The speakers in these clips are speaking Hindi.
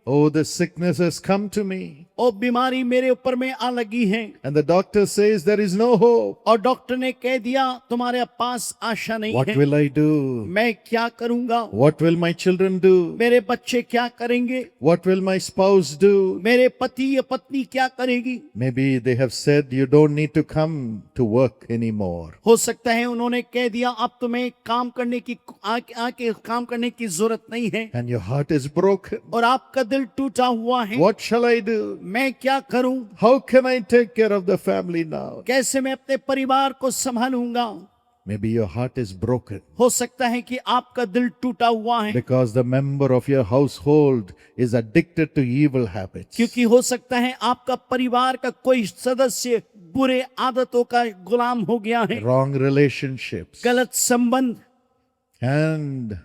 Oh, the sickness has come to me. ओ बीमारी मेरे ऊपर में आ लगी है। And the doctor says there is no hope. और डॉक्टर ने कह दिया तुम्हारे पास आशा नहीं What है। will I do? मैं क्या करूंगा? What will my children do? मेरे बच्चे क्या करेंगे? What will my spouse do? मेरे पति या पत्नी क्या करेगी? Maybe they have said you don't need to come to work anymore. हो सकता है उन्होंने कह दिया अब तुम्हें काम करने की आके काम करने की जरूरत नहीं है। And your heart is broken. और आपका दिल टूटा हुआ है। What shall I do? मैं क्या करूं? How can I take care of the family now? कैसे मैं अपने परिवार को संभालूंगा? Maybe your heart is broken हो सकता है कि आपका दिल टूटा हुआ है because the member of your household is addicted to evil habits. क्योंकि हो सकता है आपका परिवार का कोई सदस्य बुरे आदतों का गुलाम हो गया है। Wrong relationships. गलत संबंध। And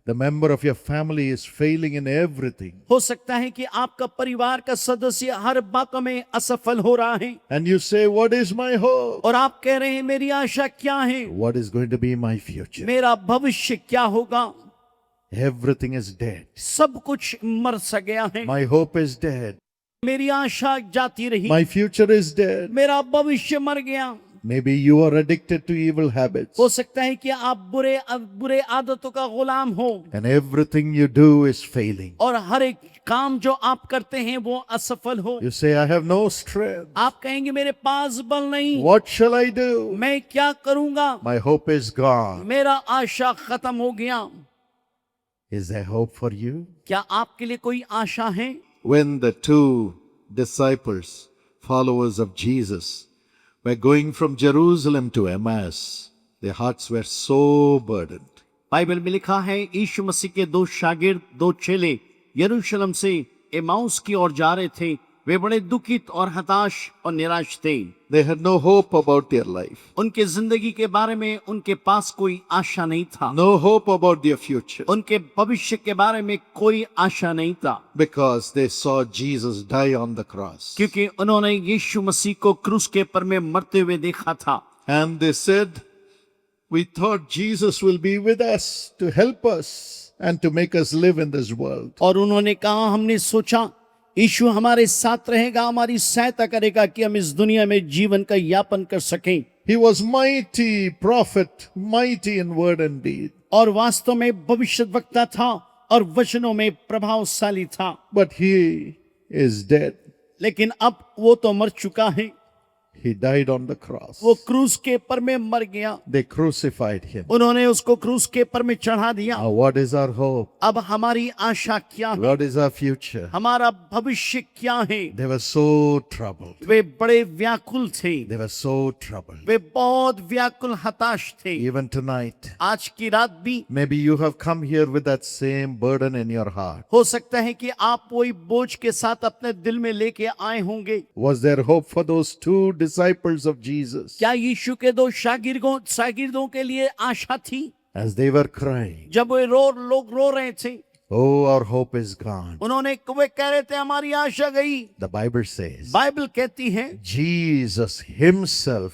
the member of your family is failing in everything. हो सकता है कि आपका परिवार का सदस्य हर बातों में असफल हो रहा है। And you say, what is my hope? और आप कह रहे हैं मेरी आशा क्या है? What is going to be my future? मेरा भविष्य क्या होगा? Everything is dead. सब कुछ मर सा गया है। My hope is dead. मेरी आशा जाती रही। My future is dead. मेरा भविष्य मर गया। Maybe you are addicted to evil habits. हो सकता है कि आप बुरे आदतों का गुलाम हो। And everything you do is failing. और हर एक काम जो आप करते हैं वो असफल हो। You say, I have no strength. आप कहेंगे मेरे पास बल नहीं। What shall I do? मैं क्या करूंगा? My hope is gone. मेरा आशा खत्म हो गया। Is there hope for you? क्या आपके लिए कोई आशा है? When the two disciples, followers of Jesus, were going from Jerusalem to Emmaus, their hearts were so burdened. Bible में लिखा है यीशु मसीह के दो शागिर्द, दो चेले यरूशलेम से एमाउस की ओर जा रहे थे। वे बड़े दुखित और हताश और निराश थे। They had no hope about their life. उनके जिंदगी के बारे में उनके पास कोई आशा नहीं था। No hope about their future. उनके भविष्य के बारे में कोई आशा नहीं था। Because they saw Jesus die on the cross. क्योंकि उन्होंने यीशु मसीह को क्रूस के पर में मरते हुए देखा था। And they said, we thought Jesus will be with us to help us and to make us live in this world. और उन्होंने कहा हमने सोचा यीशु हमारे साथ रहेगा, हमारी सहायता करेगा कि हम इस दुनिया में जीवन का यापन कर सकें। He was mighty prophet, mighty in word and deed. और वास्तव में भविष्यद्वक्ता था और वचनों में प्रभावशाली था। But he is dead. लेकिन अब वो तो मर चुका है। He died on the cross. वो क्रूस के पर में मर गया। They crucified him. उन्होंने उसको क्रूस के पर में चढ़ा दिया। Now what is our hope? अब हमारी आशा क्या है? What is our future? हमारा भविष्य क्या है? They were so troubled. वे बड़े व्याकुल थे। They were so troubled. वे बहुत व्याकुल हताश थे। Even tonight, आज की रात भी maybe you have come here with that same burden in your heart. हो सकता है कि आप वही बोझ के साथ अपने दिल में लेके आए होंगे। Was there hope for those two disciples of Jesus? क्या यीशु के दो शागिर्दों के लिए आशा थी? As they were crying, जब वे लोग रो रहे थे, oh, our hope is gone. वे कह रहे थे हमारी आशा गई। The Bible says, बाइबल कहती है Jesus himself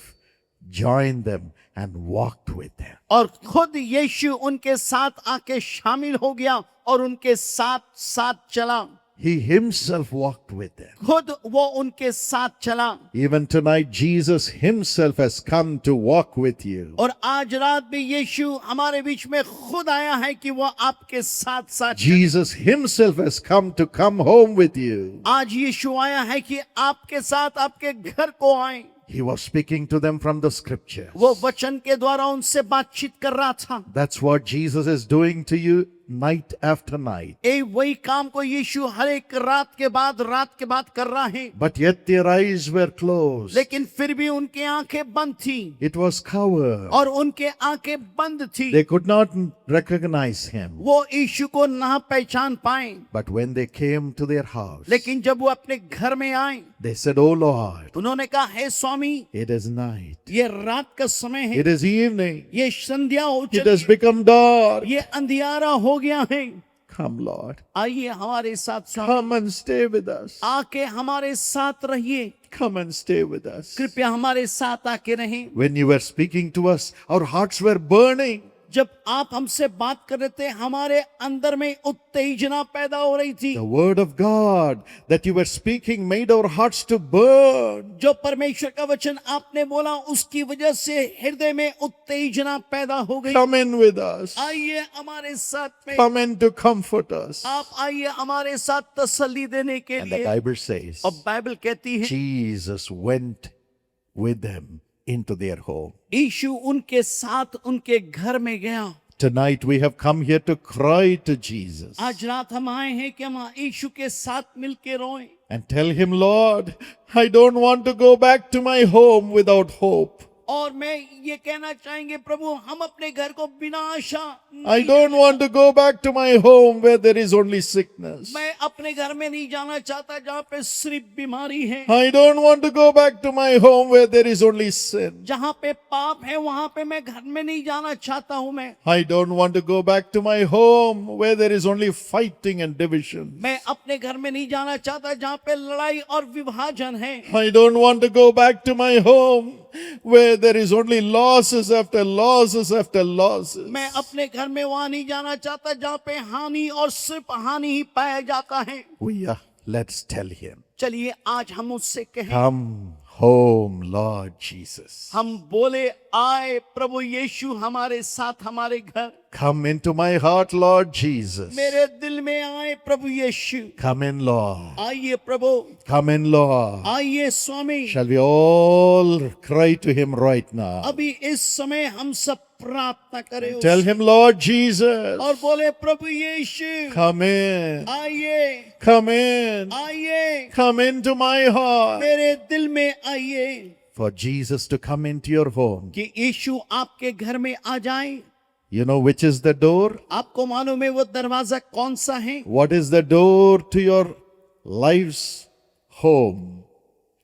joined them and walked with them. और खुद यीशु उनके साथ आके शामिल हो गया और उनके साथ साथ चला। He himself walked with them. खुद वो उनके साथ चला। Even tonight, Jesus himself has come to walk with you. और आज रात भी यीशु हमारे बीच में खुद आया है कि वो आपके साथ साथ। Jesus himself has come home with you. आज यीशु आया है कि आपके साथ आपके घर को आए। He was speaking to them from the scriptures. वो वचन के द्वारा उनसे बातचीत कर रहा था। That's what Jesus is doing to you night after night. वही काम को यीशु हर एक रात के बाद कर रहा है। But yet their eyes were closed. लेकिन फिर भी उनकी आंखें बंद थी। It was covered. और उनके आंखें बंद थी। They could not recognize him. वो यीशु को ना पहचान पाए। But when they came to their house, लेकिन जब वो अपने घर में आए, they said, "Oh Lord, उन्होंने कहा हे स्वामी, it is night. ये रात का समय है। It is evening. ये संध्या हो It has चली। become dark. ये अंधियारा हो गया है। Come, Lord. आइए हमारे साथ साथ Come and stay with us. आके हमारे साथ रहिए। Come and stay with us." कृपया हमारे साथ आके रहें। When you were speaking to us, our hearts were burning. जब आप हमसे बात कर रहे थे हमारे अंदर में उत्तेजना पैदा हो रही थी। The word of God that you were speaking made our hearts to burn. जो परमेश्वर का वचन आपने बोला उसकी वजह से हृदय में उत्तेजना पैदा हो गई। Come in with us. आइए हमारे साथ में, Come in to comfort us. आप आइए हमारे साथ तसल्ली देने के And the लिए। Bible says, और बाइबल कहती है Jesus went with them into their home. यीशु उनके साथ उनके घर में गया। Tonight we have come here to cry to Jesus आज रात हम आए हैं कि हम यीशु के साथ मिलके रोएं and tell him, Lord, I don't want to go back to my home without hope. और मैं ये कहना चाहेंगे प्रभु हम अपने घर को बिना आशा I don't want to go back to my home where there is only sickness. मैं अपने घर में नहीं जाना चाहता जहाँ पे सिर्फ बीमारी है, I don't want to go back to my home where there is only sin. जहाँ पे पाप है वहाँ पे मैं घर में नहीं जाना चाहता हूँ। मैं I don't want to go back to my home where there is only fighting and division. मैं अपने घर में नहीं जाना चाहता जहाँ पे लड़ाई और विभाजन है। I don't want to go back to my home where there is only losses after losses after losses. मैं अपने घर में वहाँ नहीं जाना चाहता जहाँ पे हानि और सिर्फ हानि ही पाया जाता है। Let's tell him, चलिए आज हम उससे कहें, come home, Lord Jesus. हम बोले आए प्रभु यीशु हमारे साथ हमारे घर, Come into my heart, Lord Jesus. मेरे दिल में आए प्रभु यीशु। Come in, Lord. आइए प्रभु, Come in, Lord. आइए स्वामी। Shall we all cry to him right now? अभी इस समय हम सब प्रार्थना करें Tell him, Lord Jesus, और बोले प्रभु यीशु come in, आइए, come in, आइए come into my heart. मेरे दिल में आइए। For Jesus to come into your home. कि यीशु आपके घर में आ जाए। You know which is the door? आपको मालूम है वो दरवाजा कौन सा है? What is the door to your life's home?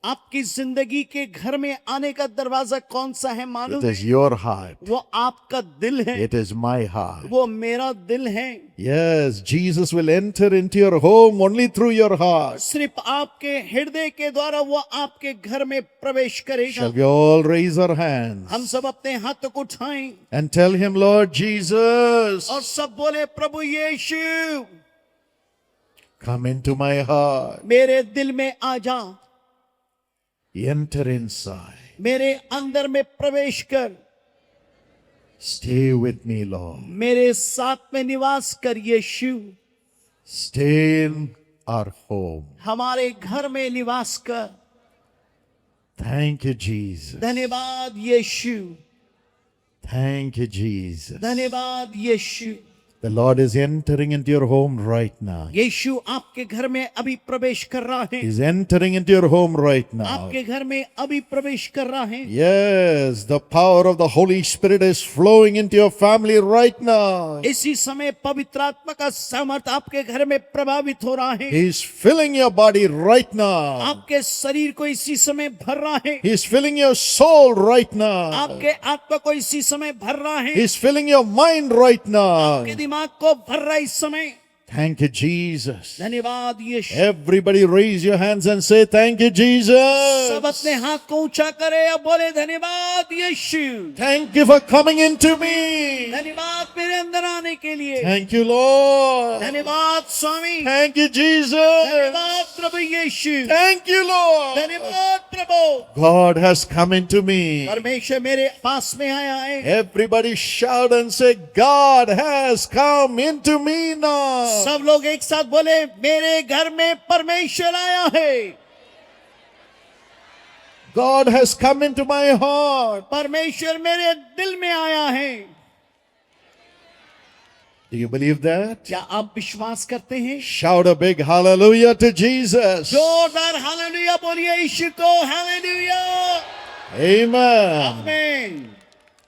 आपकी जिंदगी के घर में आने का दरवाजा कौन सा है मालूम It है? is your heart. वो आपका दिल है, It is my heart. वो मेरा दिल है। Yes, Jesus will enter into your home only through your heart. सिर्फ आपके हृदय के द्वारा वो आपके घर में प्रवेश करेगा। Shall we all raise our hands हम सब अपने हाथों को उठाएं and tell him, Lord Jesus, और सब बोले प्रभु यीशु come into my heart. मेरे दिल में आ जा, Enter inside. मेरे अंदर में प्रवेश कर, Stay with me, Lord. मेरे साथ में निवास कर यीशु, Stay in our home. हमारे घर में निवास कर। Thank you, Jesus. धन्यवाद यीशु, Thank you, Jesus. धन्यवाद यीशु। The Lord is entering into your home right now. यीशु आपके घर में अभी प्रवेश कर रहा है, He's entering into your home right now. आपके घर में अभी प्रवेश कर रहा है। Yes, the power of the Holy Spirit is flowing into your family right now. इसी समय पवित्र आत्मा का सामर्थ आपके घर में प्रभावित हो रहा है। He's filling your body right now. आपके शरीर को इसी समय भर रहा है, He's filling your soul right now. आपके आत्मा को इसी समय भर रहा है, He's filling your mind right now. आपके दिमाग को भर रहा है इस समय। Thank you, Jesus. धन्यवाद यीशु। Everybody raise your hands and say, thank you, सब Jesus. अपने हाथ को ऊंचा करे और बोले धन्यवाद यीशु, Thank you for coming into me. धन्यवाद मेरे अंदर आने के लिए, Thank you, Lord. धन्यवाद स्वामी, Thank you, Jesus. धन्यवाद प्रभु यीशु, Thank you, Lord. धन्यवाद प्रभु। God has come into me. परमेश्वर मेरे पास में आया है। Everybody shout and say, God has come into me now. सब लोग एक साथ बोले मेरे घर में परमेश्वर आया है, God has come into my heart. परमेश्वर मेरे दिल में आया है। Do you believe that? क्या आप विश्वास करते हैं? Shout a big hallelujah to Jesus. जोरदार हालेलुया बोलिए यीशु को, हालेलुया, Amen. आमीन।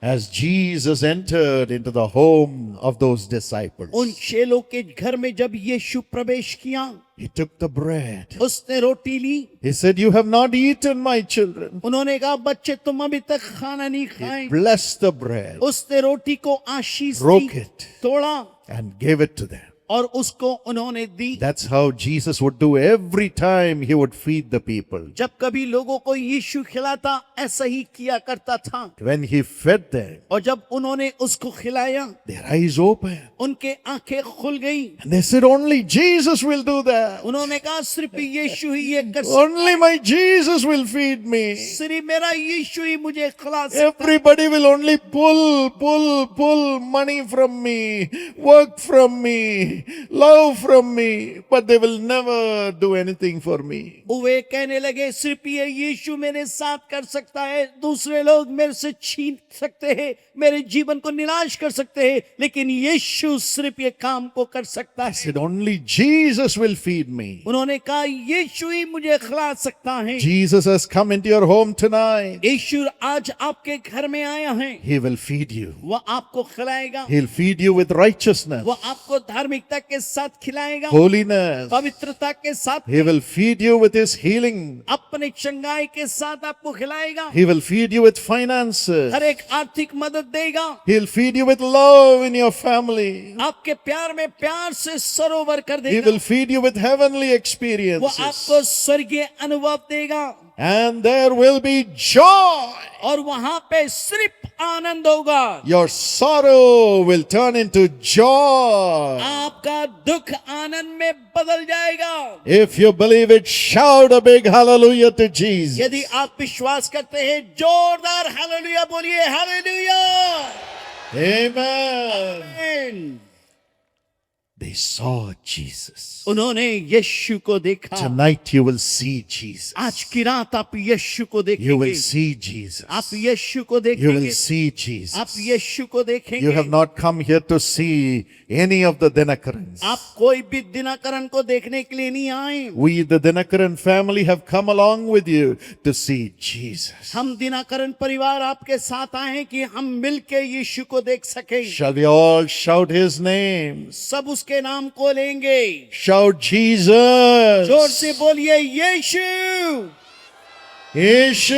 As Jesus entered into the home of those disciples, उन चेलों के घर में जब यीशु प्रवेश किया, he took the bread. उसने रोटी ली, He said, you have not eaten, my children. उन्होंने कहा बच्चे तुम अभी तक खाना नहीं खाए। Bless the bread, उसने रोटी को आशीष broke दी, it, तोड़ा and gave it to them. और उसको उन्होंने दी। That's how Jesus would do every time he would feed the people. जब कभी लोगों को यीशु खिलाता ऐसा ही किया करता था। When he fed them, और जब उन्होंने उसको खिलाया their eyes opened. उनके आंखें खुल गई। And they said, only Jesus will do that. उन्होंने कहा सिर्फ यीशु ही ये कर सकता Only my Jesus will feed me. है। सिर्फ मेरा यीशु ही मुझे खिला सकता है। Everybody will only pull money from me, work from me, love from me, but they will never do anything for me. वे कहने लगे सिर्फ ये यीशु मेरे साथ कर सकता है, दूसरे लोग मेरे से छीन सकते हैं, मेरे जीवन को निराश कर सकते हैं, लेकिन यीशु सिर्फ ये काम को कर सकता I है। said, only Jesus will feed me. उन्होंने कहा यीशु ही मुझे खिला सकता है। Jesus has come into your home tonight. यीशु आज आपके घर में आया है, He will feed you. वह आपको खिलाएगा, He'll feed you with righteousness, वह आपको धार्मिकता के साथ खिलाएगा, holiness. पवित्रता के साथ, He will feed you with His healing. अपने चंगाई के साथ आपको खिलाएगा, He will feed you with finances. हर एक आर्थिक मदद देगा, He'll feed you with love in your family. आपके प्यार में प्यार से सरोवर कर He देगा, will feed you with heavenly वो experiences. आपको स्वर्गीय अनुभव देगा And there will be joy. और वहां पे सिर्फ आनंद होगा। Your sorrow will turn into joy. आपका दुख आनंद में बदल जाएगा। If you believe it, shout a big hallelujah to Jesus. यदि आप विश्वास करते हैं जोरदार हालेलुया बोलिए, hallelujah. Amen. They saw Jesus. उन्होंने यीशु को देखा। Tonight you will see Jesus. आज की रात आप यीशु को You will देखेंगे, see Jesus. आप यीशु को You will देखेंगे, see आप Jesus. यीशु को देखेंगे। You have not come here to see any of the Dinakarans. आप कोई भी दिनकरण को देखने के लिए नहीं आए। We, the Dinakaran family, have come along with you to see Jesus. हम दिनकरण परिवार आपके साथ आए हैं कि हम मिलके यीशु को देख सकें। Shall we all shout His name? सब उसके नाम को लेंगे। Shout Jesus. जोर से बोलिए यीशु, Yeshu.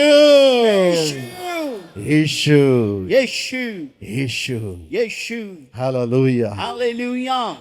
यीशु, Yeshu. यीशु, Yeshu. यीशु। Hallelujah. हालेलुया।